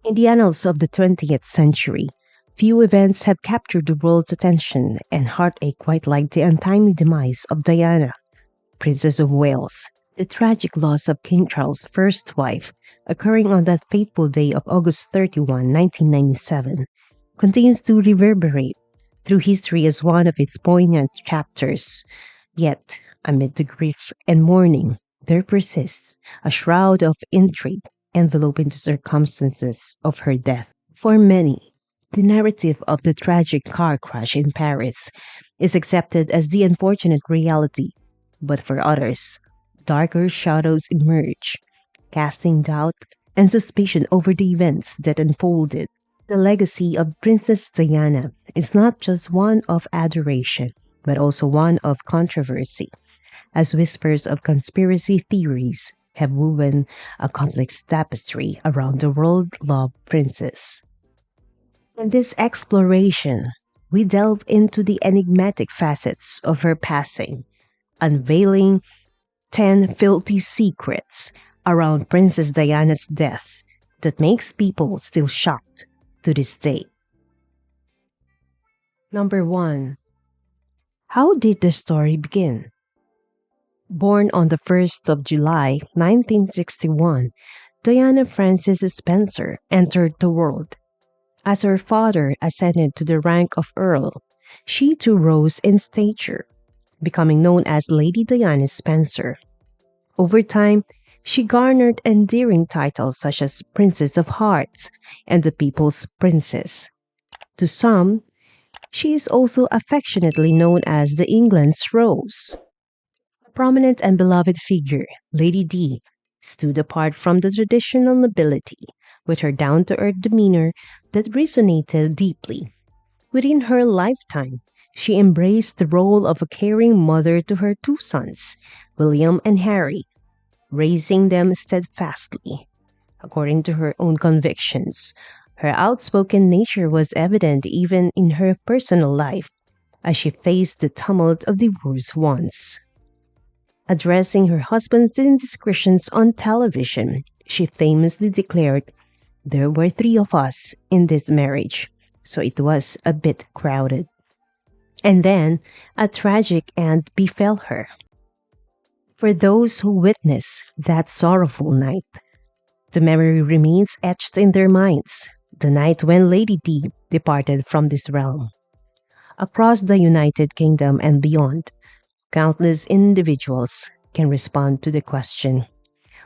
In the annals of the 20th century, few events have captured the world's attention and heartache quite like the untimely demise of Diana, Princess of Wales. The tragic loss of King Charles' first wife, occurring on that fateful day of August 31, 1997, continues to reverberate through history as one of its poignant chapters. Yet, amid the grief and mourning, there persists a shroud of intrigue enveloping the circumstances of her death. For many, the narrative of the tragic car crash in Paris is accepted as the unfortunate reality, but for others, darker shadows emerge, casting doubt and suspicion over the events that unfolded. The legacy of Princess Diana is not just one of adoration, but also one of controversy, as whispers of conspiracy theories have woven a complex tapestry around the world loved princess. In this exploration, we delve into the enigmatic facets of her passing, unveiling 10 filthy secrets around Princess Diana's death that makes people still shocked to this day. Number 1. How did the story begin? Born on the 1st of July 1961, Diana Frances Spencer entered the world. As her father ascended to the rank of Earl, she too rose in stature, becoming known as Lady Diana Spencer. Over time, she garnered endearing titles such as Princess of Hearts and the People's Princess. To some, she is also affectionately known as the England's Rose. A prominent and beloved figure, Lady D stood apart from the traditional nobility with her down to earth demeanor that resonated deeply. Within her lifetime, she embraced the role of a caring mother to her two sons, William and Harry, raising them steadfastly. According to her own convictions, her outspoken nature was evident even in her personal life as she faced the tumult of divorce once. Addressing her husband's indiscretions on television, she famously declared, "There were three of us in this marriage, so it was a bit crowded." And then a tragic end befell her. For those who witnessed that sorrowful night, the memory remains etched in their minds, the night when Lady D departed from this realm. Across the United Kingdom and beyond, countless individuals can respond to the question,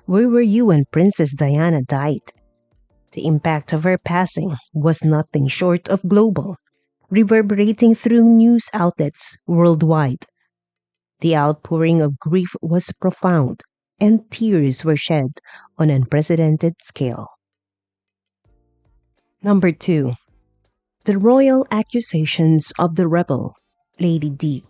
"Where were you when Princess Diana died?" The impact of her passing was nothing short of global, reverberating through news outlets worldwide. The outpouring of grief was profound, and tears were shed on an unprecedented scale. Number 2. The royal accusations of the rebel, Lady D.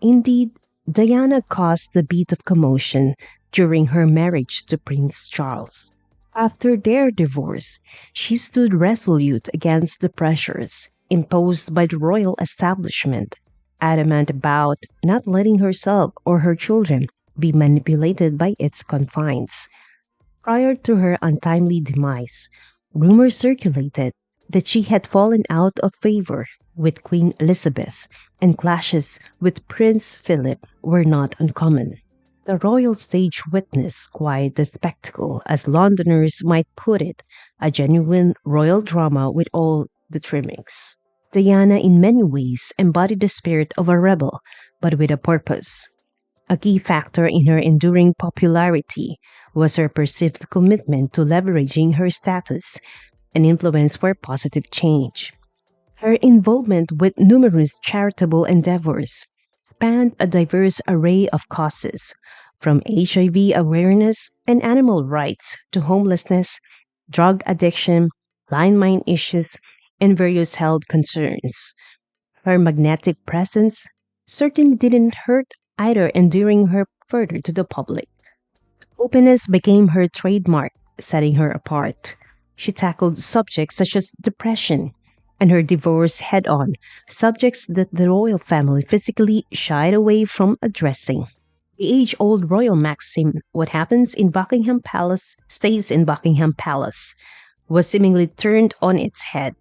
Indeed, Diana caused a bit of commotion during her marriage to Prince Charles. After their divorce, she stood resolute against the pressures imposed by the royal establishment, adamant about not letting herself or her children be manipulated by its confines. Prior to her untimely demise, rumors circulated that she had fallen out of favor with Queen Elizabeth, and clashes with Prince Philip were not uncommon. The royal stage witnessed quite the spectacle, as Londoners might put it, a genuine royal drama with all the trimmings. Diana in many ways embodied the spirit of a rebel, but with a purpose. A key factor in her enduring popularity was her perceived commitment to leveraging her status and influence for positive change. Her involvement with numerous charitable endeavors spanned a diverse array of causes, from HIV awareness and animal rights to homelessness, drug addiction, landmine issues, and various health concerns. Her magnetic presence certainly didn't hurt either, endearing her further to the public. Openness became her trademark, setting her apart. She tackled subjects such as depression and her divorce head on, subjects that the royal family physically shied away from addressing. The age old royal maxim, "What happens in Buckingham Palace stays in Buckingham Palace," was seemingly turned on its head.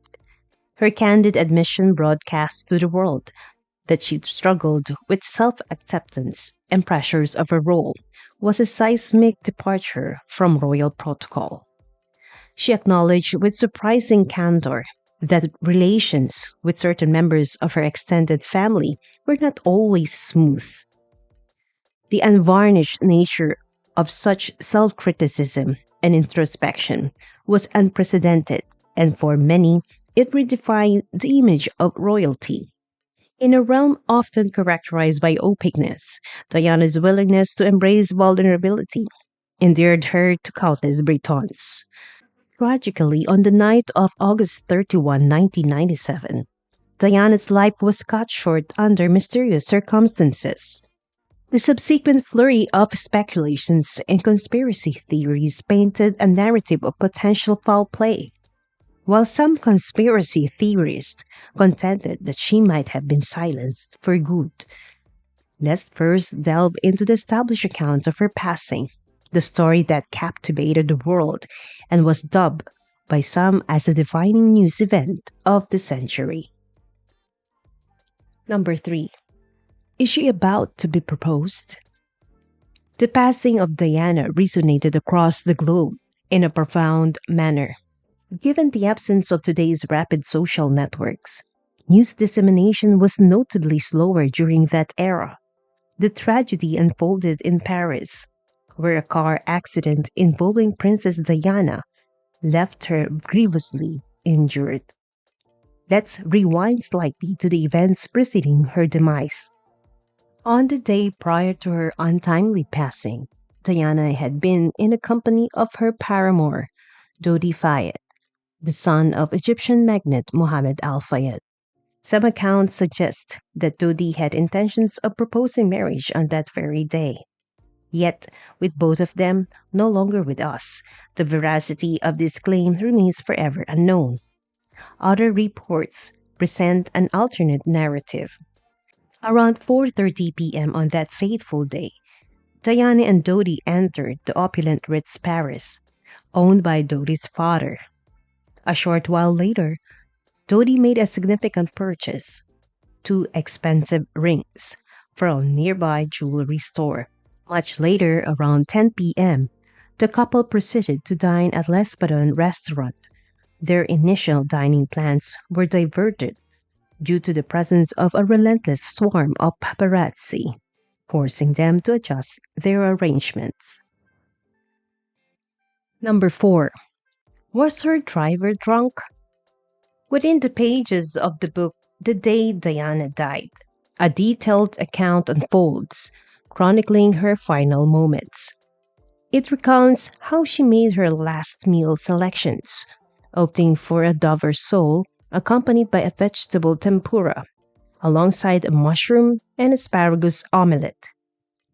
Her candid admission broadcast to the world that she struggled with self acceptance and pressures of her role was a seismic departure from royal protocol. She acknowledged with surprising candor that relations with certain members of her extended family were not always smooth. The unvarnished nature of such self criticism and introspection was unprecedented, and for many, it redefined the image of royalty. In a realm often characterized by opaqueness, Diana's willingness to embrace vulnerability endeared her to countless Britons. Tragically, on the night of August 31, 1997, Diana's life was cut short under mysterious circumstances. The subsequent flurry of speculations and conspiracy theories painted a narrative of potential foul play. While some conspiracy theorists contended that she might have been silenced for good, let's first delve into the established account of her passing, the story that captivated the world and was dubbed by some as the defining news event of the century. Number 3. Is she about to be proposed? The passing of Diana resonated across the globe in a profound manner. Given the absence of today's rapid social networks, news dissemination was notably slower during that era. The tragedy unfolded in Paris, where a car accident involving Princess Diana left her grievously injured. Let's rewind slightly to the events preceding her demise. On the day prior to her untimely passing, Diana had been in the company of her paramour, Dodi Fayed, the son of Egyptian magnate Mohammed Al Fayed. Some accounts suggest that Dodi had intentions of proposing marriage on that very day. Yet, with both of them no longer with us, the veracity of this claim remains forever unknown. Other reports present an alternate narrative. Around 4:30 p.m. on that fateful day, Diana and Dodi entered the opulent Ritz Paris, owned by Dodi's father. A short while later, Dodi made a significant purchase, two expensive rings, from a nearby jewelry store. Much later, around 10 p.m., the couple proceeded to dine at L'Espadon restaurant. Their initial dining plans were diverted due to the presence of a relentless swarm of paparazzi, forcing them to adjust their arrangements. Number 4. Was her driver drunk? Within the pages of the book The Day Diana Died, a detailed account unfolds, chronicling her final moments. It recounts how she made her last meal selections, opting for a Dover sole accompanied by a vegetable tempura, alongside a mushroom and asparagus omelette.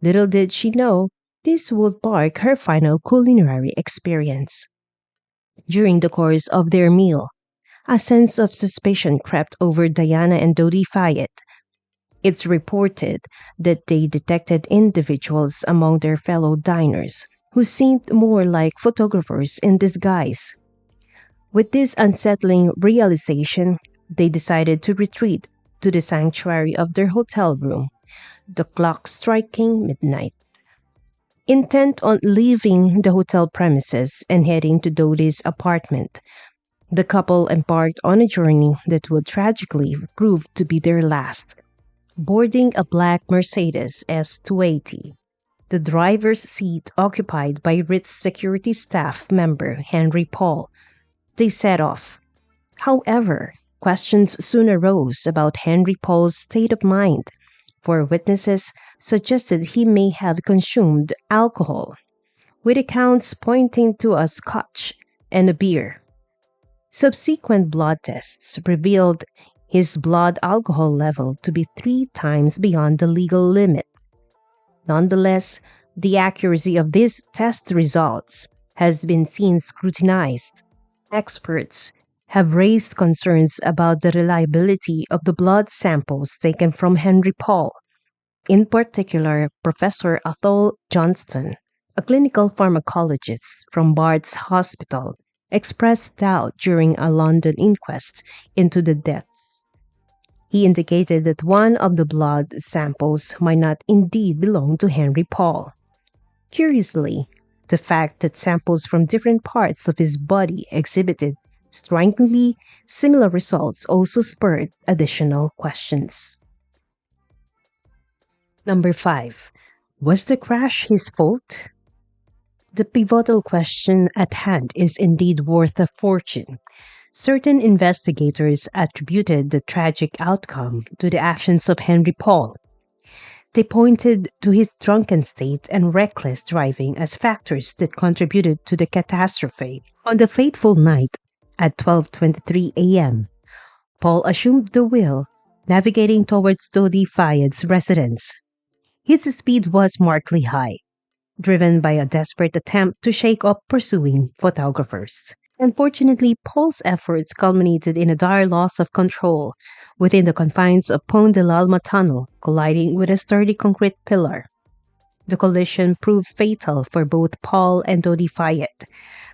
Little did she know this would mark her final culinary experience. During the course of their meal, a sense of suspicion crept over Diana and Dodi Fayed. It's reported that they detected individuals among their fellow diners who seemed more like photographers in disguise. With this unsettling realization, they decided to retreat to the sanctuary of their hotel room, the clock striking midnight. Intent on leaving the hotel premises and heading to Dodi's apartment, the couple embarked on a journey that would tragically prove to be their last. Boarding a black Mercedes S280, the driver's seat occupied by Ritz security staff member Henry Paul, they set off. However, questions soon arose about Henry Paul's state of mind, for witnesses suggested he may have consumed alcohol, with accounts pointing to a scotch and a beer. Subsequent blood tests revealed his blood alcohol level to be 3 times beyond the legal limit. Nonetheless, the accuracy of these test results has been seen scrutinized. Experts have raised concerns about the reliability of the blood samples taken from Henry Paul. In particular, Professor Athol Johnston, a clinical pharmacologist from Bart's Hospital, expressed doubt during a London inquest into the deaths. He indicated that one of the blood samples might not indeed belong to Henry Paul. Curiously, the fact that samples from different parts of his body exhibited strikingly similar results also spurred additional questions. Number 5. Was the crash his fault? The pivotal question at hand is indeed worth a fortune. Certain investigators attributed the tragic outcome to the actions of Henry Paul. They pointed to his drunken state and reckless driving as factors that contributed to the catastrophe. On the fateful night at 12:23 a.m., Paul assumed the wheel, navigating towards Dodi Fayed's residence. His speed was markedly high, driven by a desperate attempt to shake off pursuing photographers. Unfortunately, Paul's efforts culminated in a dire loss of control within the confines of Pont de l'Alma tunnel, colliding with a sturdy concrete pillar. The collision proved fatal for both Paul and Dodi Fayed,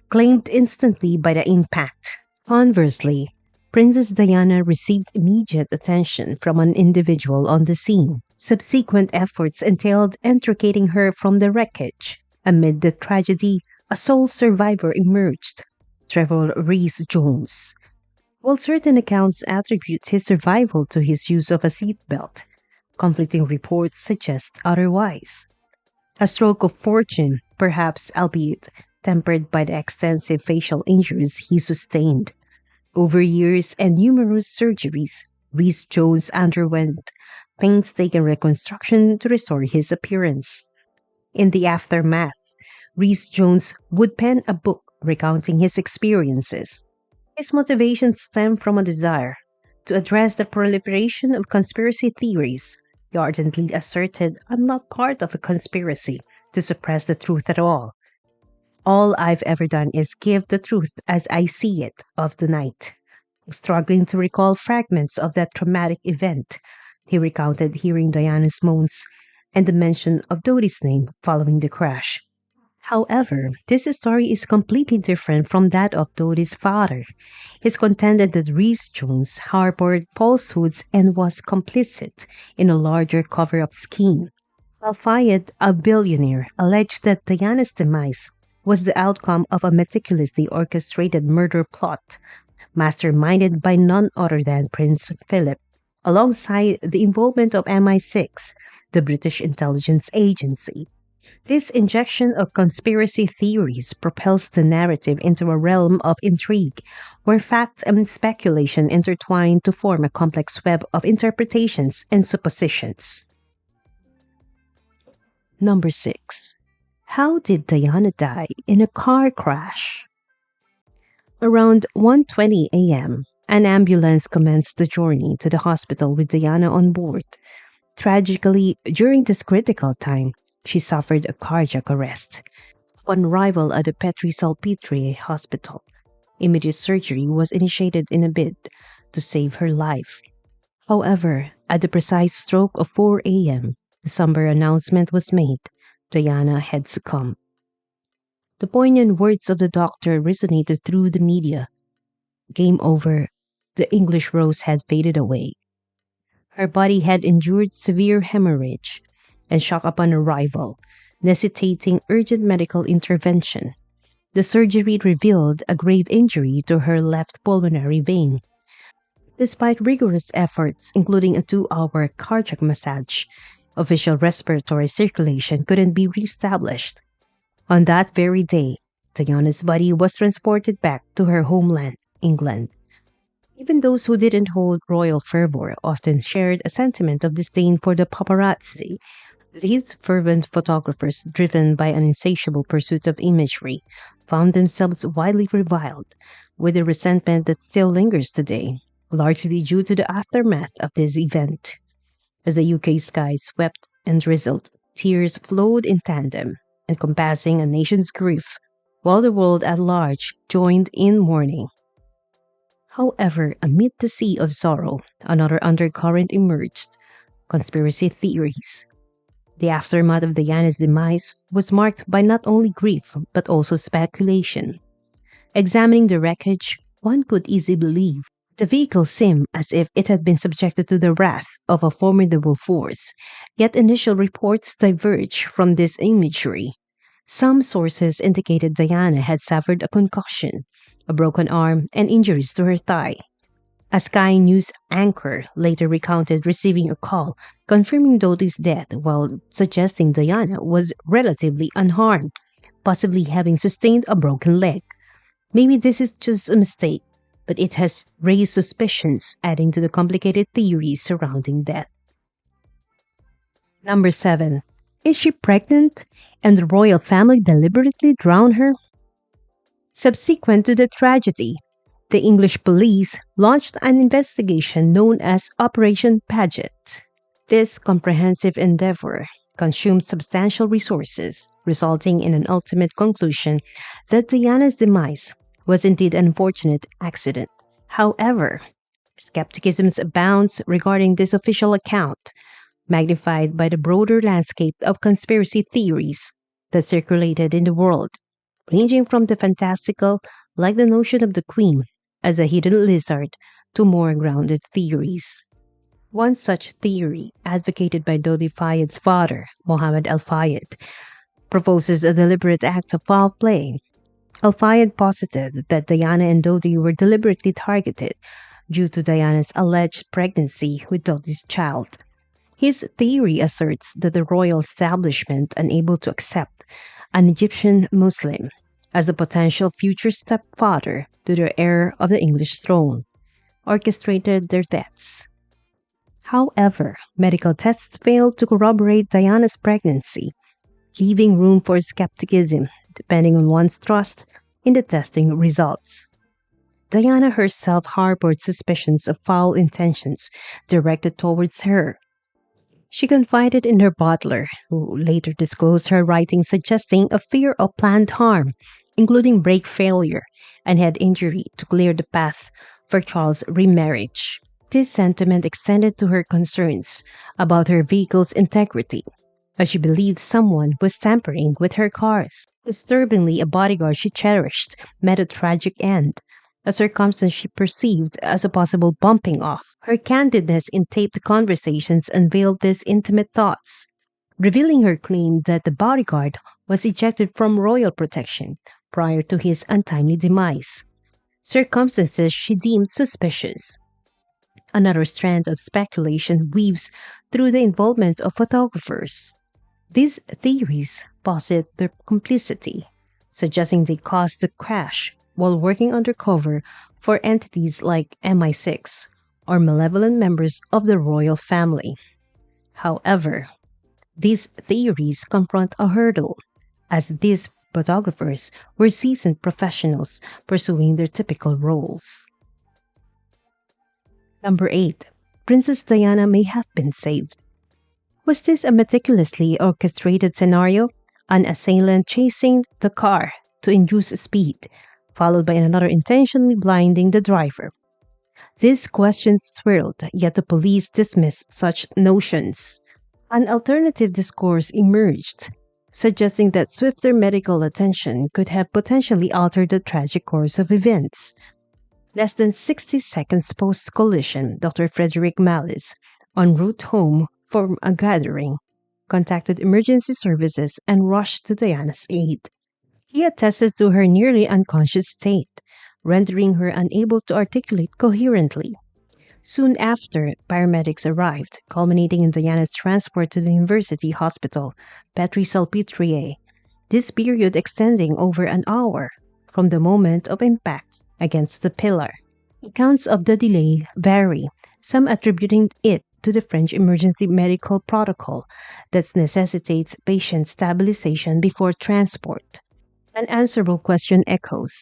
claimed instantly by the impact. Conversely, Princess Diana received immediate attention from an individual on the scene. Subsequent efforts entailed extricating her from the wreckage. Amid the tragedy, a sole survivor emerged, Trevor Rees-Jones. While certain accounts attribute his survival to his use of a seatbelt, conflicting reports suggest otherwise. A stroke of fortune, perhaps, albeit tempered by the extensive facial injuries he sustained. Over years and numerous surgeries, Rees-Jones underwent painstaking reconstruction to restore his appearance. In the aftermath, Rees-Jones would pen a book recounting his experiences. His motivation stemmed from a desire to address the proliferation of conspiracy theories. He ardently asserted, "I'm not part of a conspiracy to suppress the truth at all. All I've ever done is give the truth as I see it of the night." Struggling to recall fragments of that traumatic event, he recounted hearing Diana's moans and the mention of Dodi's name following the crash. However, this story is completely different from that of Dodi's father. He's contended that Rees-Jones harbored falsehoods and was complicit in a larger cover-up scheme. While Fayed, a billionaire, alleged that Diana's demise was the outcome of a meticulously orchestrated murder plot, masterminded by none other than Prince Philip, alongside the involvement of MI6, the British intelligence agency. This injection of conspiracy theories propels the narrative into a realm of intrigue, where fact and speculation intertwine to form a complex web of interpretations and suppositions. Number 6. How did Diana die in a car crash? Around 1:20 a.m., an ambulance commenced the journey to the hospital with Diana on board. Tragically, during this critical time, she suffered a cardiac arrest. Upon arrival at the Petri-Salpêtrière Hospital, immediate surgery was initiated in a bid to save her life. However, at the precise stroke of 4 a.m., the somber announcement was made: Diana had succumbed. The poignant words of the doctor resonated through the media. Game over. The English rose had faded away. Her body had endured severe hemorrhage and shock upon arrival, necessitating urgent medical intervention. The surgery revealed a grave injury to her left pulmonary vein. Despite rigorous efforts, including a 2-hour cardiac massage, official respiratory circulation couldn't be reestablished. On that very day, Diana's body was transported back to her homeland, England. Even those who didn't hold royal fervor often shared a sentiment of disdain for the paparazzi. These fervent photographers, driven by an insatiable pursuit of imagery, found themselves widely reviled, with a resentment that still lingers today, largely due to the aftermath of this event. As the UK sky swept and drizzled, tears flowed in tandem, encompassing a nation's grief, while the world at large joined in mourning. However, amid the sea of sorrow, another undercurrent emerged: conspiracy theories. The aftermath of Diana's demise was marked by not only grief but also speculation. Examining the wreckage, one could easily believe the vehicle seemed as if it had been subjected to the wrath of a formidable force. Yet initial reports diverge from this imagery. Some sources indicated Diana had suffered a concussion, a broken arm, and injuries to her thigh. A Sky News anchor later recounted receiving a call confirming Dodi's death while suggesting Diana was relatively unharmed, possibly having sustained a broken leg. Maybe this is just a mistake, but it has raised suspicions, adding to the complicated theories surrounding death. Number 7. Is she pregnant and the royal family deliberately drowned her? Subsequent to the tragedy, the English police launched an investigation known as Operation Paget. This comprehensive endeavor consumed substantial resources, resulting in an ultimate conclusion that Diana's demise was indeed an unfortunate accident. However, skepticism abounds regarding this official account, magnified by the broader landscape of conspiracy theories that circulated in the world, ranging from the fantastical, like the notion of the Queen as a hidden lizard, to more grounded theories. One such theory, advocated by Dodi Fayed's father, Mohammed Al Fayed, proposes a deliberate act of foul play. Al Fayed posited that Diana and Dodi were deliberately targeted due to Diana's alleged pregnancy with Dodi's child. His theory asserts that the royal establishment, unable to accept an Egyptian Muslim as a potential future stepfather to the heir of the English throne, orchestrated their deaths. However, medical tests failed to corroborate Diana's pregnancy, leaving room for skepticism depending on one's trust in the testing results. Diana herself harbored suspicions of foul intentions directed towards her. She confided in her butler, who later disclosed her writings suggesting a fear of planned harm, including brake failure and head injury, to clear the path for Charles' remarriage. This sentiment extended to her concerns about her vehicle's integrity, as she believed someone was tampering with her cars. Disturbingly, a bodyguard she cherished met a tragic end, a circumstance she perceived as a possible bumping off. Her candidness in taped conversations unveiled these intimate thoughts, revealing her claim that the bodyguard was ejected from royal protection prior to his untimely demise, circumstances she deemed suspicious. Another strand of speculation weaves through the involvement of photographers. These theories posit their complicity, suggesting they caused the crash while working undercover for entities like MI6 or malevolent members of the royal family. However, these theories confront a hurdle, as these photographers were seasoned professionals pursuing their typical roles. Number 8. Princess Diana may have been saved. Was this a meticulously orchestrated scenario? An assailant chasing the car to induce speed, followed by another intentionally blinding the driver. These questions swirled, yet the police dismissed such notions. An alternative discourse emerged, suggesting that swifter medical attention could have potentially altered the tragic course of events. Less than 60 seconds post collision, Dr. Frederick Mallis, en route home from a gathering, contacted emergency services and rushed to Diana's aid. He attested to her nearly unconscious state, rendering her unable to articulate coherently. Soon after, paramedics arrived, culminating in Diana's transport to the University Hospital, Petri-Salpêtrière, this period extending over an hour from the moment of impact against the pillar. Accounts of the delay vary, some attributing it to the French emergency medical protocol that necessitates patient stabilization before transport. An answerable question echoes.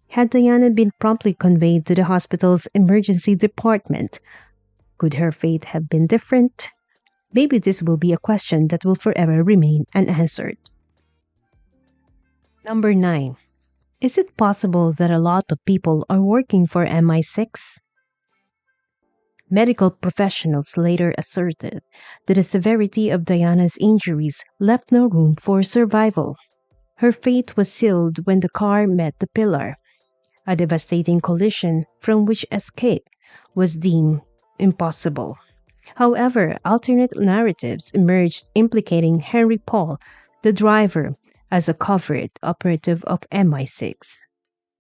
Had Diana been promptly conveyed to the hospital's emergency department, could her fate have been different? Maybe this will be a question that will forever remain unanswered. Number 9. Is it possible that a lot of people are working for MI6? Medical professionals later asserted that the severity of Diana's injuries left no room for survival. Her fate was sealed when the car met the pillar, a devastating collision from which escape was deemed impossible. However, alternate narratives emerged implicating Henry Paul, the driver, as a covert operative of MI6.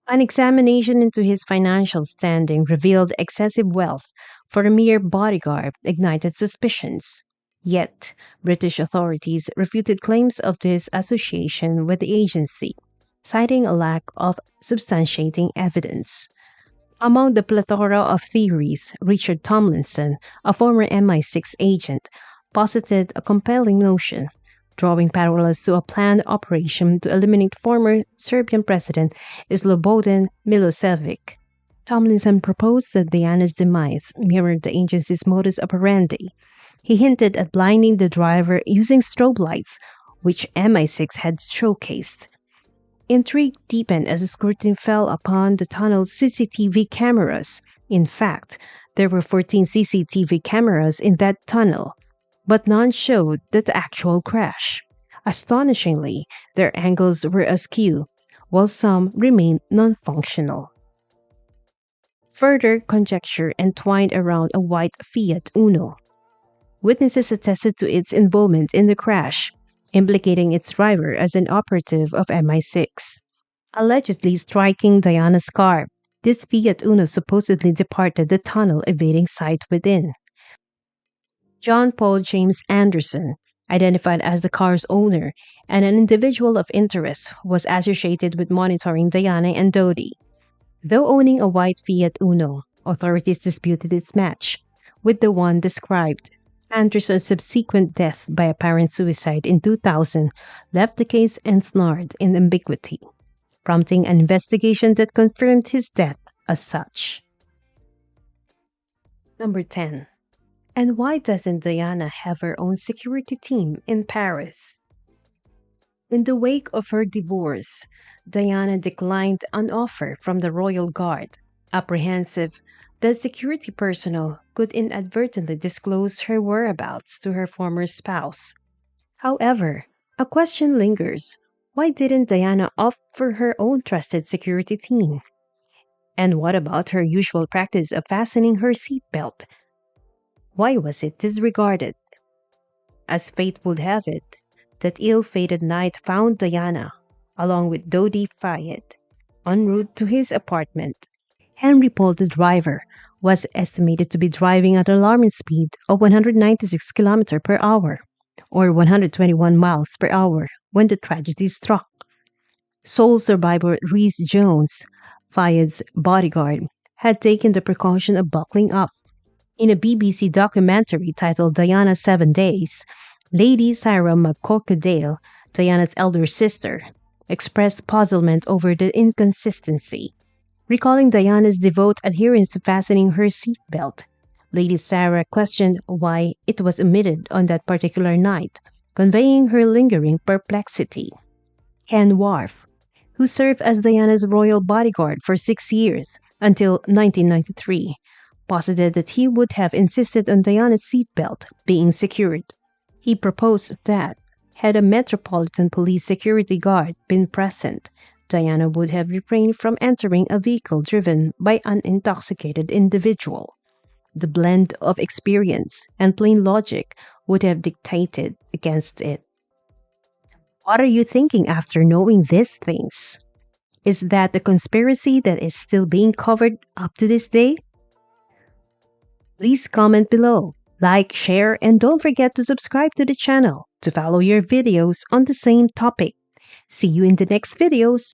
An examination into his financial standing revealed excessive wealth for a mere bodyguard ignited suspicions. Yet, British authorities refuted claims of his association with the agency, citing a lack of substantiating evidence. Among the plethora of theories, Richard Tomlinson, a former MI6 agent, posited a compelling notion, drawing parallels to a planned operation to eliminate former Serbian President Slobodan Milosevic. Tomlinson proposed that Diana's demise mirrored the agency's modus operandi. He hinted at blinding the driver using strobe lights, which MI6 had showcased. Intrigue deepened as the scrutiny fell upon the tunnel's CCTV cameras. In fact, there were 14 CCTV cameras in that tunnel, but none showed the actual crash. Astonishingly, their angles were askew, while some remained non-functional. Further conjecture entwined around a white Fiat Uno. Witnesses attested to its involvement in the crash, implicating its driver as an operative of MI6. Allegedly striking Diana's car, this Fiat Uno supposedly departed the tunnel, evading sight within. John Paul James Anderson, identified as the car's owner and an individual of interest, was associated with monitoring Diana and Dodi. Though owning a white Fiat Uno, authorities disputed its match with the one described. Anderson's subsequent death by apparent suicide in 2000 left the case ensnared in ambiguity, prompting an investigation that confirmed his death as such. Number 10. And why doesn't Diana have her own security team in Paris? In the wake of her divorce, Diana declined an offer from the Royal Guard, apprehensive that security personnel could inadvertently disclose her whereabouts to her former spouse. However, a question lingers. Why didn't Diana offer her own trusted security team? And what about her usual practice of fastening her seatbelt? Why was it disregarded? As fate would have it, that ill-fated night found Diana, along with Dodi Fayed, en route to his apartment. Henry Paul, the driver, was estimated to be driving at an alarming speed of 196 km per hour, or 121 miles per hour, when the tragedy struck. Sole survivor Rhys Jones, Fayed's bodyguard, had taken the precaution of buckling up. In a BBC documentary titled Diana's 7 Days, Lady Sarah McCorquodale, Diana's elder sister, expressed puzzlement over the inconsistency. Recalling Diana's devout adherence to fastening her seatbelt, Lady Sarah questioned why it was omitted on that particular night, conveying her lingering perplexity. Ken Wharf, who served as Diana's royal bodyguard for 6 years until 1993, posited that he would have insisted on Diana's seatbelt being secured. He proposed that, had a Metropolitan Police security guard been present, Diana would have refrained from entering a vehicle driven by an intoxicated individual. The blend of experience and plain logic would have dictated against it. What are you thinking after knowing these things? Is that a conspiracy that is still being covered up to this day? Please comment below, like, share, and don't forget to subscribe to the channel to follow your videos on the same topic. See you in the next videos.